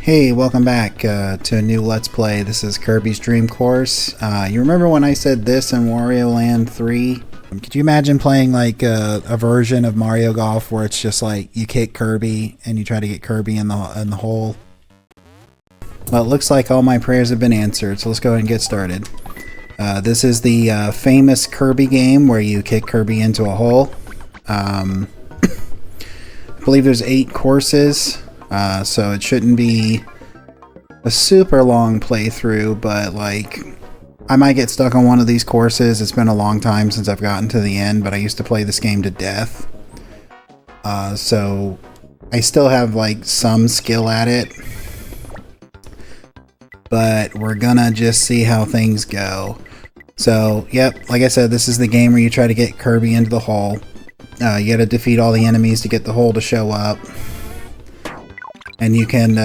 Hey, welcome back to a new Let's Play. This is Kirby's Dream Course. You remember when I said this in Wario Land 3? Could you imagine playing like a version of Mario Golf where it's just like you kick Kirby and you try to get Kirby in the hole? Well, it looks like all my prayers have been answered, so let's go ahead and get started. This is the famous Kirby game where you kick Kirby into a hole. I believe there's 8 courses. So it shouldn't be a super long playthrough, but like I might get stuck on one of these courses. It's been a long time since I've gotten to the end, but I used to play this game to death. So I still have like some skill at it, but we're gonna just see how things go. So yep, like I said, this is the game where you try to get Kirby into the hole. You gotta defeat all the enemies to get the hole to show up. And you can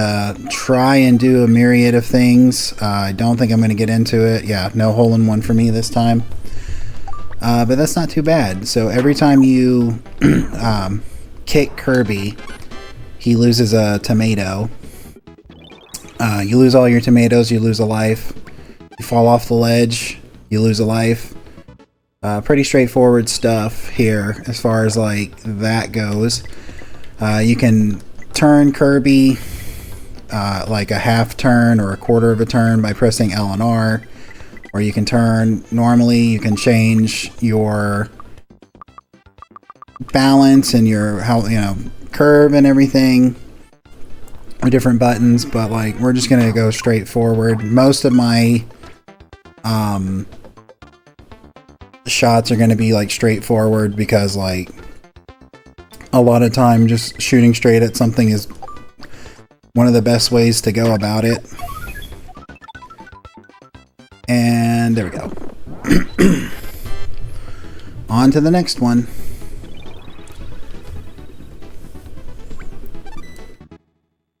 try and do a myriad of things. I don't think I'm going to get into it. Yeah, no hole-in-one for me this time. But that's not too bad. So every time you kick Kirby, he loses a tomato. You lose all your tomatoes, you lose a life. You fall off the ledge, you lose a life. Pretty straightforward stuff here as far as like that goes. You can turn Kirby like a half turn or a quarter of a turn by pressing L and R, or you can turn normally. You can change your balance and your curve and everything with different buttons, but like we're just gonna go straight forward. Most of my shots are gonna be like straightforward because like a lot of time just shooting straight at something is one of the best ways to go about it. And there we go. On to the next one.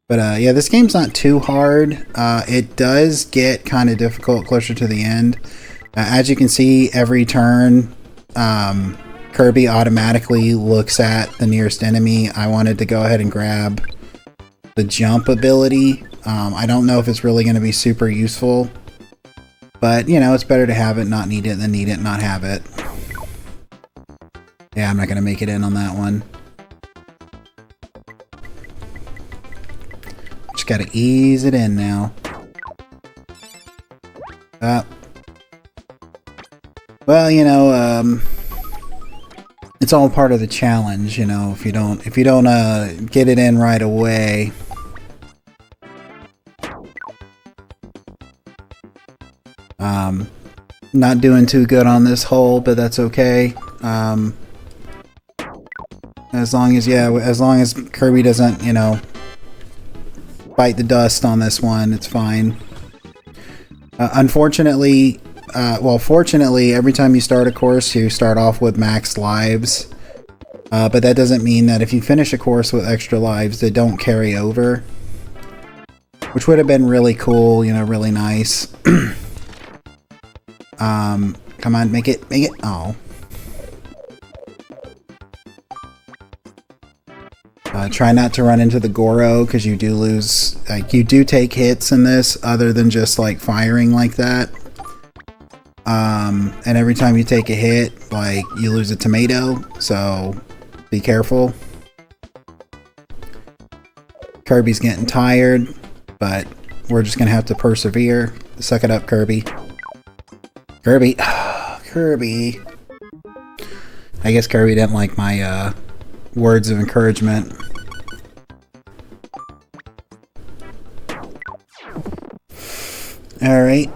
But yeah, this game's not too hard. It does get kind of difficult closer to the end. As you can see, every turn Kirby automatically looks at the nearest enemy. I wanted to go ahead and grab the jump ability. I don't know if it's really going to be super useful, but you know, it's better to have it, not need it, than need it, not have it. Yeah, I'm not going to make it in on that one. Just got to ease it in now. Well, you know, it's all part of the challenge, you know. If you don't get it in right away, not doing too good on this hole, but that's okay. As long as Kirby doesn't, you know, bite the dust on this one, it's fine. Unfortunately. Fortunately, every time you start a course, you start off with max lives. But that doesn't mean that if you finish a course with extra lives, they don't carry over. Which would have been really cool, you know, really nice. Come on, make it. Oh. Try not to run into the Goro, because you do lose, like, you do take hits in this, other than just, like, firing like that. And every time you take a hit, like, you lose a tomato, so be careful. Kirby's getting tired, but we're just gonna have to persevere. Suck it up, Kirby. Kirby. Kirby. I guess Kirby didn't like my, words of encouragement. Alright.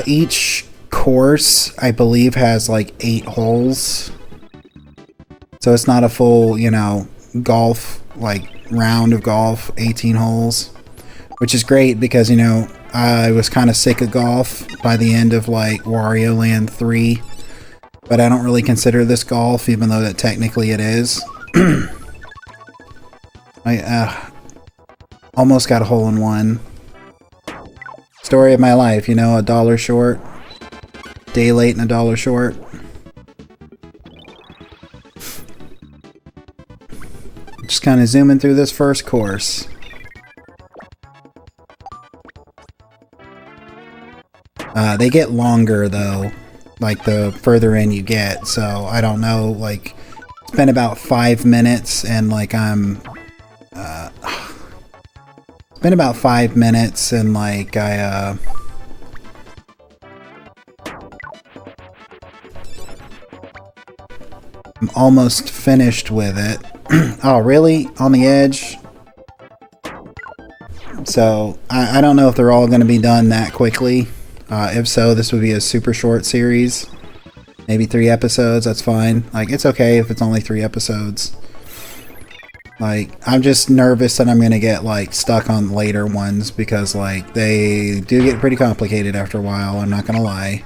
Each course, I believe, has like 8 holes. So it's not a full, you know, golf, like, round of golf, 18 holes. Which is great because, you know, I was kind of sick of golf by the end of, like, Wario Land 3. But I don't really consider this golf, even though that technically it is. I almost got a hole-in-one. Story of my life, you know, $1 short. Day late and $1 short. Just kind of zooming through this first course. They get longer though, like the further in you get, so I don't know, like, it's been about 5 minutes and like it's been about 5 minutes and like I'm almost finished with it. Oh, really? On the edge? So, I don't know if they're all going to be done that quickly. If so, this would be a super short series. Maybe 3 episodes, that's fine. Like, it's okay if it's only 3 episodes. Like, I'm just nervous that I'm going to get, like, stuck on later ones because, like, they do get pretty complicated after a while, I'm not going to lie.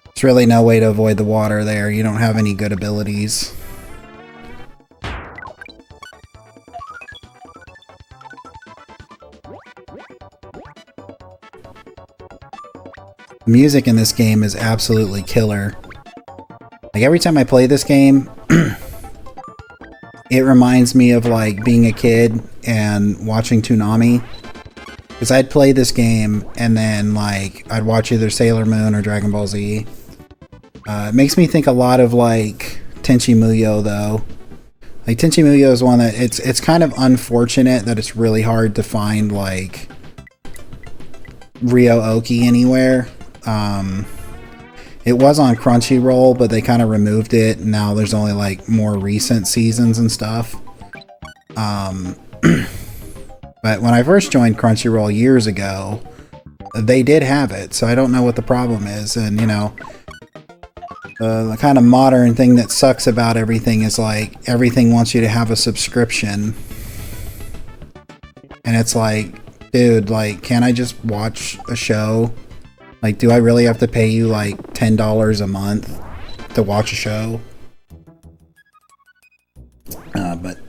There's really no way to avoid the water there. You don't have any good abilities. The music in this game is absolutely killer. Like, every time I play this game, it reminds me of, like, being a kid and watching Toonami. Because I'd play this game, and then, like, I'd watch either Sailor Moon or Dragon Ball Z. It makes me think a lot of, like, Tenchi Muyo, though. Like, Tenchi Muyo is one that, it's kind of unfortunate that it's really hard to find, like, Ryo-Oki anywhere. It was on Crunchyroll, but they kind of removed it. Now there's only like more recent seasons and stuff. But when I first joined Crunchyroll years ago, they did have it, so I don't know what the problem is. And you know, the kind of modern thing that sucks about everything is like everything wants you to have a subscription, and it's like, dude, like, can't I just watch a show? Like, do I really have to pay you, like, $10 a month to watch a show? But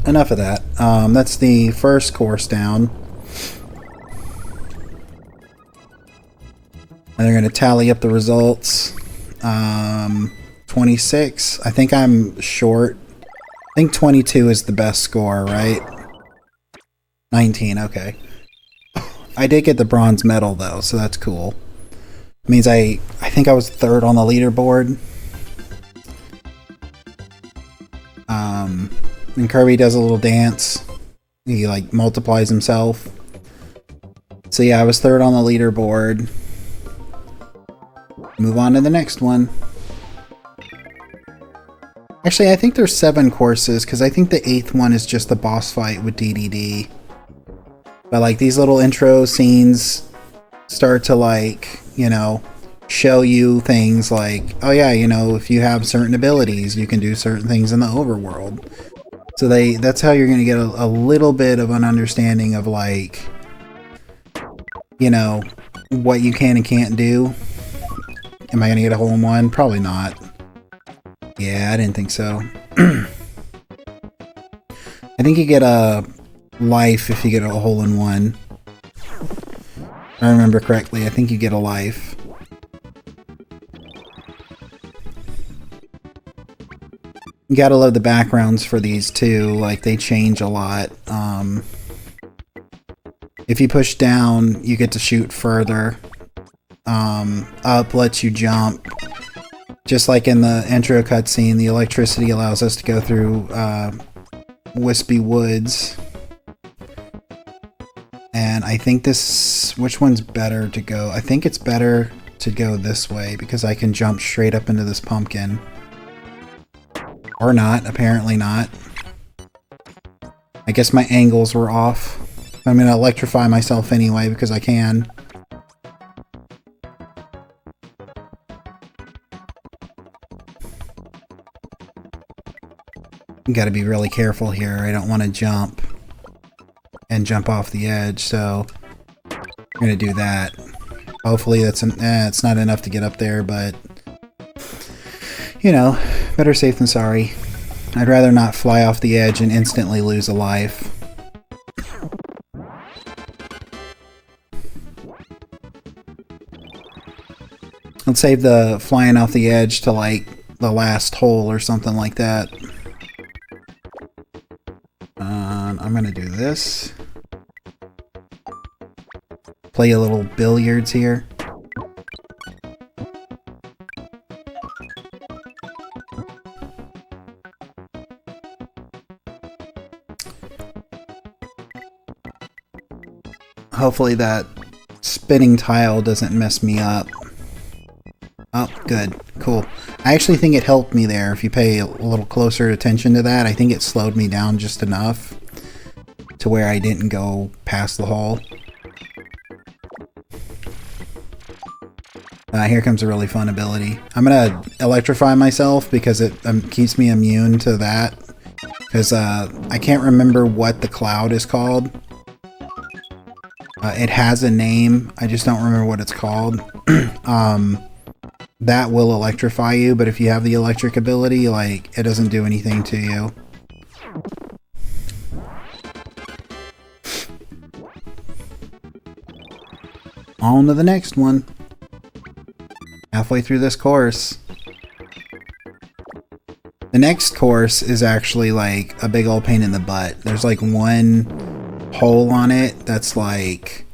enough of that. That's the first course down. And they're going to tally up the results. 26. I think I'm short. I think 22 is the best score, right? 19, okay. I did get the bronze medal, though, so that's cool. Means I think I was 3rd on the leaderboard. And Kirby does a little dance. He like multiplies himself. So yeah, I was 3rd on the leaderboard. Move on to the next one. Actually, I think there's 7 courses because I think the 8th one is just the boss fight with DDD. But like these little intro scenes start to, like, you know, show you things like, oh yeah, you know, if you have certain abilities, you can do certain things in the overworld. So that's how you're going to get a little bit of an understanding of, like, you know, what you can and can't do. Am I going to get a hole in one? Probably not. Yeah, I didn't think so. I think you get a life if you get a hole in one. If I remember correctly, I think you get a life. You gotta love the backgrounds for these too, like they change a lot. If you push down, you get to shoot further. Up lets you jump. Just like in the intro cutscene, the electricity allows us to go through wispy woods. And I think this... which one's better to go? I think it's better to go this way because I can jump straight up into this pumpkin. Or not, apparently not. I guess my angles were off. I'm gonna electrify myself anyway because I can. You gotta be really careful here. I don't want to jump and jump off the edge, so I'm gonna do that. Hopefully that's it's not enough to get up there, but you know, better safe than sorry. I'd rather not fly off the edge and instantly lose a life. Let's save the flying off the edge to like the last hole or something like that. I'm gonna do this. play a little billiards here. Hopefully that spinning tile doesn't mess me up. Oh, good. Cool. I actually think it helped me there. If you pay a little closer attention to that, I think it slowed me down just enough to where I didn't go past the hole. Here comes a really fun ability. I'm gonna electrify myself because it keeps me immune to that. Because I can't remember what the cloud is called. It has a name, I just don't remember what it's called. That will electrify you, but if you have the electric ability, like, it doesn't do anything to you. On to the next one. Halfway through this course. The next course is actually like a big old pain in the butt. There's like one hole on it that's like,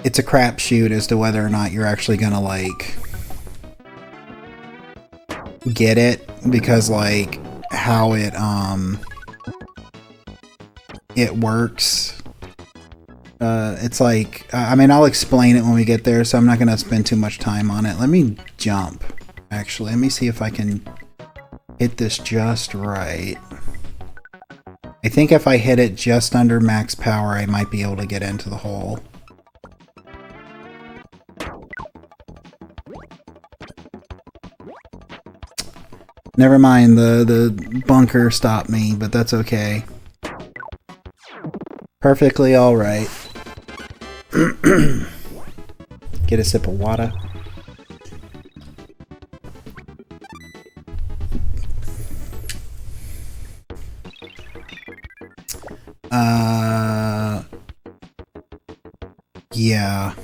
it's a crapshoot as to whether or not you're actually gonna like get it, because like how it works. It's like, I mean, I'll explain it when we get there, so I'm not gonna spend too much time on it. Let me jump. Actually, let me see if I can hit this just right. I think if I hit it just under max power, I might be able to get into the hole. Never mind, the bunker stopped me, but that's okay. Perfectly alright. Get a sip of water. Yeah.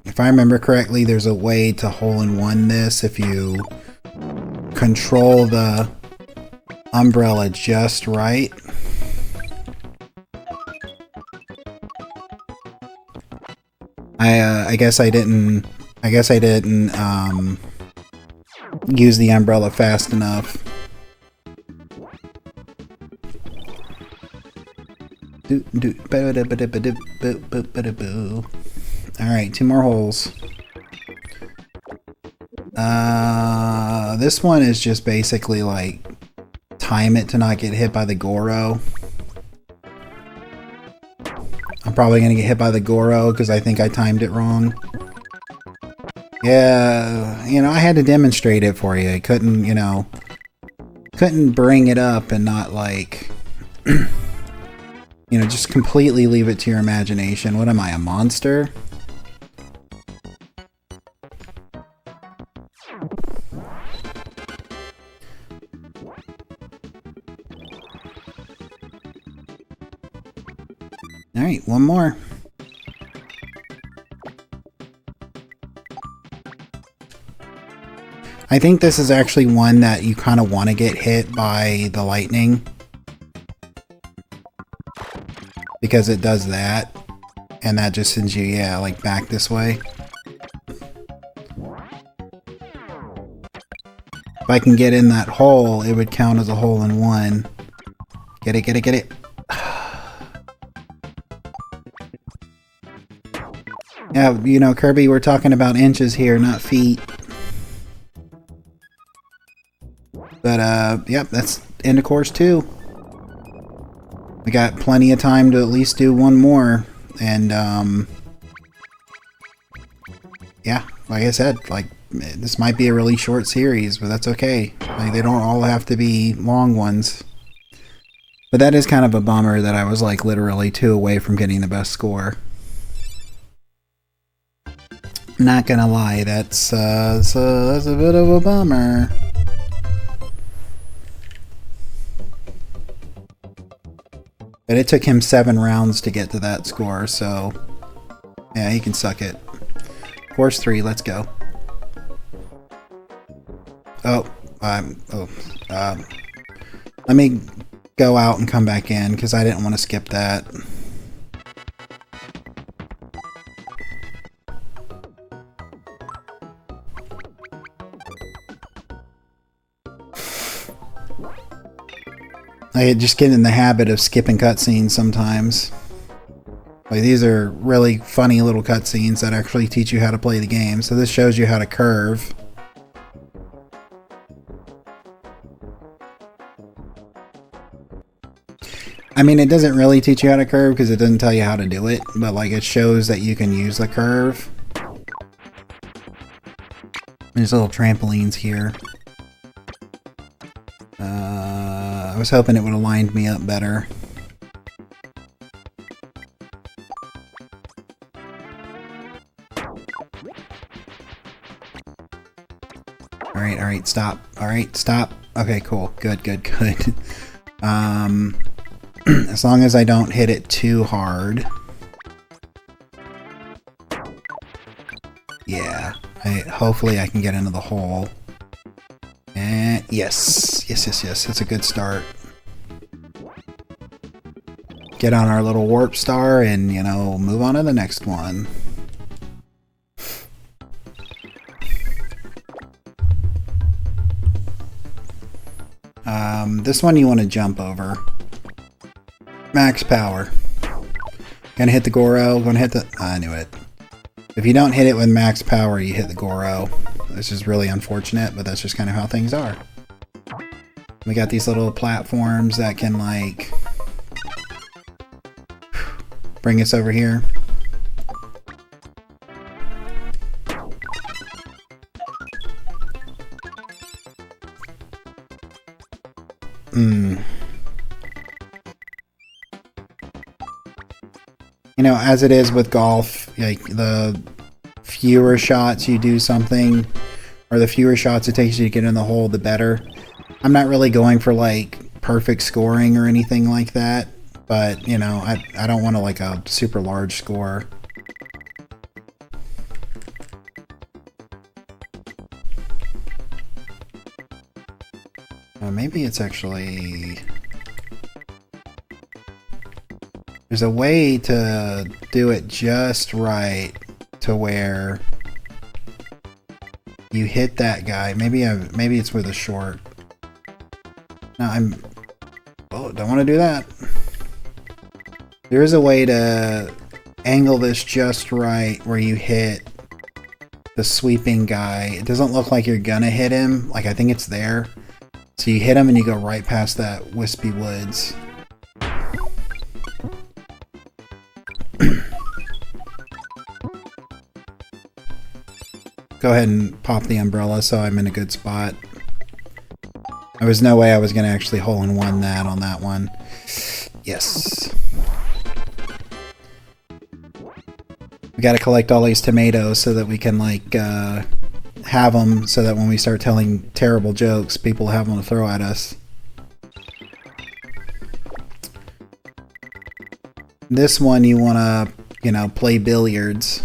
If I remember correctly, there's a way to hole-in-one this if you control the umbrella just right. I guess I didn't use the umbrella fast enough. Alright, 2 more holes. This one is just basically like time it to not get hit by the Goro. I'm probably gonna get hit by the Goro because I think I timed it wrong. Yeah, you know, I had to demonstrate it for you. I couldn't, you know, couldn't bring it up and not like, you know, just completely leave it to your imagination. What am I, a monster? Alright, one more. I think this is actually one that you kind of want to get hit by the lightning. Because it does that. And that just sends you, yeah, like back this way. If I can get in that hole, it would count as a hole-in-one. Get it, get it, get it. Yeah, you know, Kirby, we're talking about inches here, not feet. But, yep, that's end of course 2. We got plenty of time to at least do one more. And, yeah, like I said, like, this might be a really short series, but that's okay. Like, they don't all have to be long ones. But that is kind of a bummer that I was, like, literally 2 away from getting the best score. Not gonna lie, that's a bit of a bummer. But it took him 7 rounds to get to that score, so yeah, he can suck it. Course 3, let's go. Let me go out and come back in because I didn't want to skip that. I just get in the habit of skipping cutscenes sometimes. Like, these are really funny little cutscenes that actually teach you how to play the game. So this shows you how to curve. I mean, it doesn't really teach you how to curve because it doesn't tell you how to do it, but like it shows that you can use the curve. There's little trampolines here. I was hoping it would have lined me up better. Alright, stop. Alright, stop. Okay, cool. Good. As long as I don't hit it too hard. Yeah. Hopefully I can get into the hole. And yes. That's a good start. Get on our little warp star and, you know, move on to the next one. This one you want to jump over. Max power. Gonna hit the Goro. Gonna hit the... I knew it. If you don't hit it with max power, you hit the Goro. This is really unfortunate, but that's just kind of how things are. We got these little platforms that can, like... bring us over here. You know, as it is with golf, like the fewer shots you do something, or the fewer shots it takes you to get in the hole, the better. I'm not really going for like perfect scoring or anything like that, but you know, I don't want to like a super large score. Maybe it's actually... There's a way to do it just right to where you hit that guy. Maybe it's with a short. No, oh, don't want to do that. There is a way to angle this just right where you hit the sweeping guy. It doesn't look like you're gonna hit him. Like, I think it's there. So you hit him and you go right past that wispy woods. Go ahead and pop the umbrella so I'm in a good spot. There was no way I was going to actually hole-in-one that on that one. Yes. We got to collect all these tomatoes so that we can, like, have them so that when we start telling terrible jokes, people have them to throw at us. This one you want to, you know, play billiards.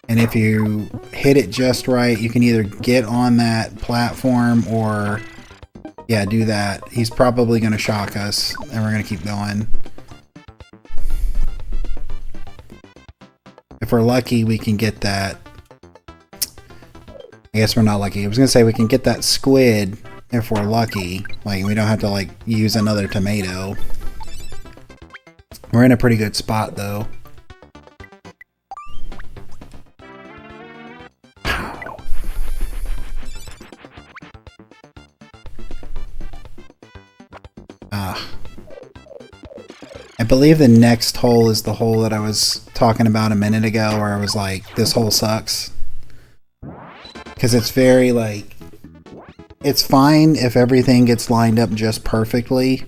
And if you hit it just right, you can either get on that platform or, yeah, do that. He's probably going to shock us, and we're going to keep going. If we're lucky, we can get that. I guess we're not lucky. I was going to say we can get that squid if we're lucky. Like, we don't have to, like, use another tomato. We're in a pretty good spot, though. I believe the next hole is the hole that I was talking about a minute ago, where I was like, this hole sucks. Because it's very, like... It's fine if everything gets lined up just perfectly,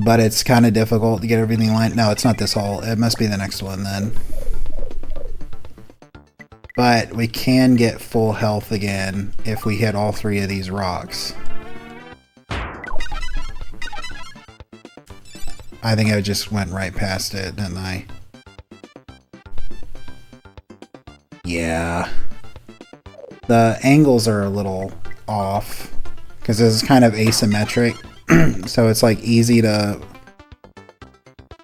but it's kind of difficult to get everything lined... No, it's not this hole. It must be the next one, then. But we can get full health again if we hit all three of these rocks. I think I just went right past it, didn't I? Yeah. The angles are a little off, because this is kind of asymmetric, so it's like easy to...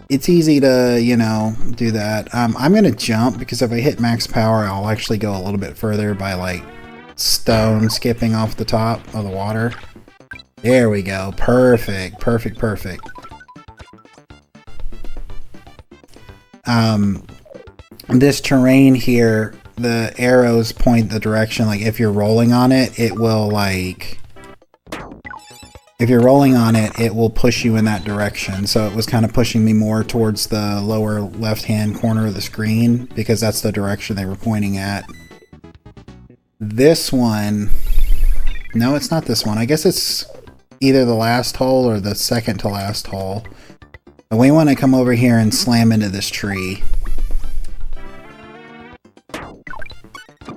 It's easy to, you know, do that. I'm going to jump, because if I hit max power, I'll actually go a little bit further by, like, stone skipping off the top of the water. There we go. Perfect. Perfect, perfect. This terrain here, the arrows point the direction, like if you're rolling on it, it will like... If you're rolling on it, it will push you in that direction. So it was kind of pushing me more towards the lower left-hand corner of the screen because that's the direction they were pointing at. This one... No, it's not this one. I guess it's either the last hole or the second to last hole. But we want to come over here and slam into this tree.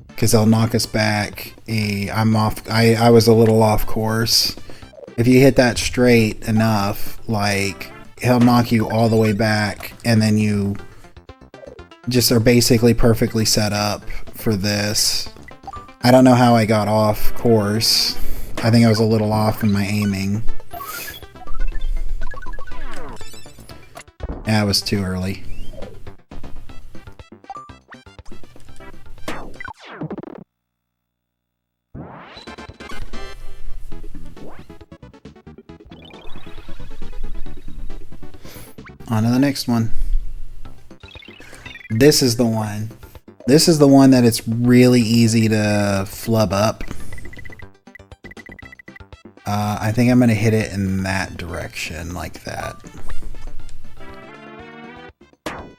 Because they'll knock us back. I'm off. I was a little off course. If you hit that straight enough, like, he'll knock you all the way back, and then you just are basically perfectly set up for this. I don't know how I got off course. I think I was a little off in my aiming. Yeah, it was too early. On to the next one. This is the one. This is the one that it's really easy to flub up. I think I'm going to hit it in that direction, like that. I'm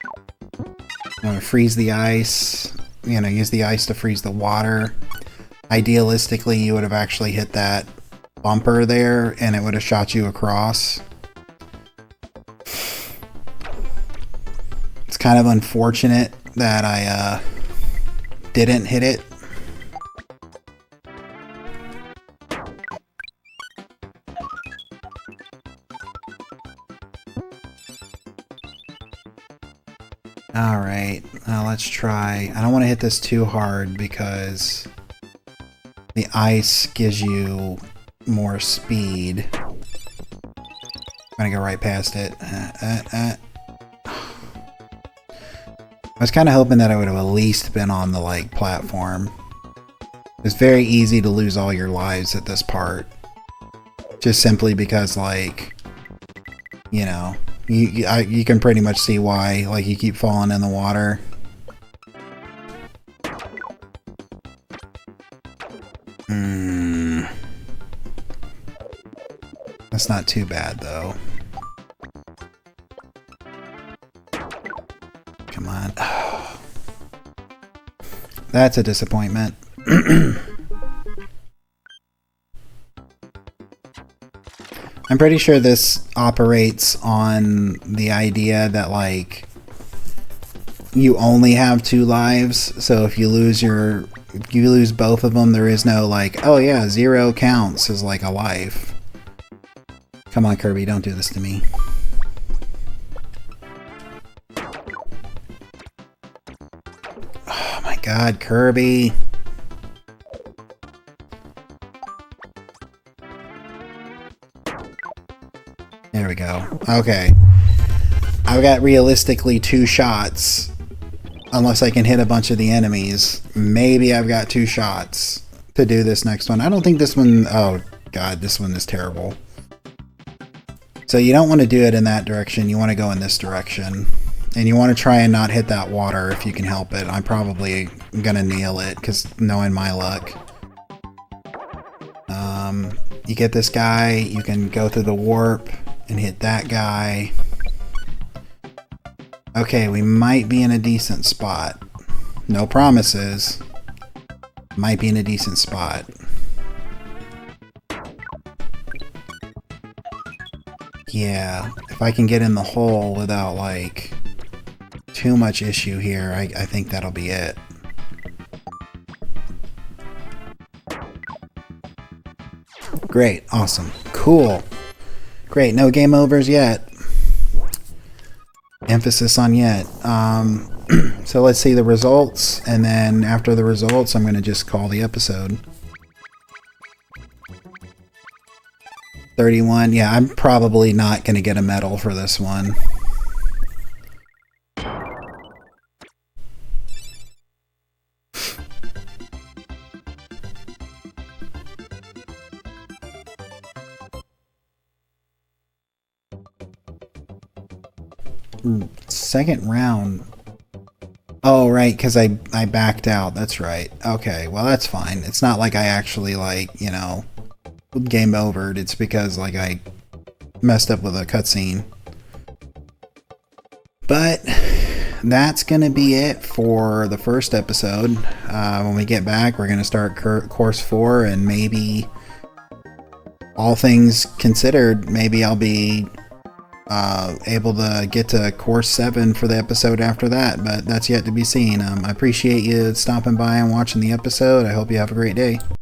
going to freeze the ice. You know, use the ice to freeze the water. Idealistically, you would have actually hit that bumper there, and it would have shot you across. It's kind of unfortunate that I didn't hit it. Alright, now let's try. I don't want to hit this too hard because the ice gives you more speed. I'm gonna go right past it. I was kind of hoping that I would have at least been on the, like, platform. It's very easy to lose all your lives at this part. Just simply because, like, you know, you can pretty much see why. Like, you keep falling in the water. That's not too bad, though. Come on. That's a disappointment. I'm pretty sure this operates on the idea that, like, you only have 2 lives, so if you lose both of them, there is no, like, oh yeah, 0 counts as, like, a life. Come on, Kirby, don't do this to me. Oh my god, Kirby. There we go. Okay. I've got realistically 2 shots. Unless I can hit a bunch of the enemies. Maybe I've got 2 shots to do this next one. I don't think this one... Oh, God, this one is terrible. So you don't want to do it in that direction. You want to go in this direction. And you want to try and not hit that water if you can help it. I'm probably going to nail it, because knowing my luck. You get this guy. You can go through the warp and hit that guy. Okay, we might be in a decent spot. No promises. Might be in a decent spot. Yeah, if I can get in the hole without, like, too much issue here, I think that'll be it. Great, awesome, cool. Great, no game overs yet. Emphasis on yet. So let's see the results, and then after the results, I'm going to just call the episode. 31. Yeah, I'm probably not going to get a medal for this one. Second round. Oh, right, because I backed out. That's right. Okay, well, that's fine. It's not like I actually, like, you know, game overed. It's because, like, I messed up with a cutscene. But that's going to be it for the first episode. When we get back, we're going to start Course 4, and maybe, all things considered, maybe I'll be able to get to Course 7 for the episode after that, but that's yet to be seen. I appreciate you stopping by and watching the episode. I hope you have a great day.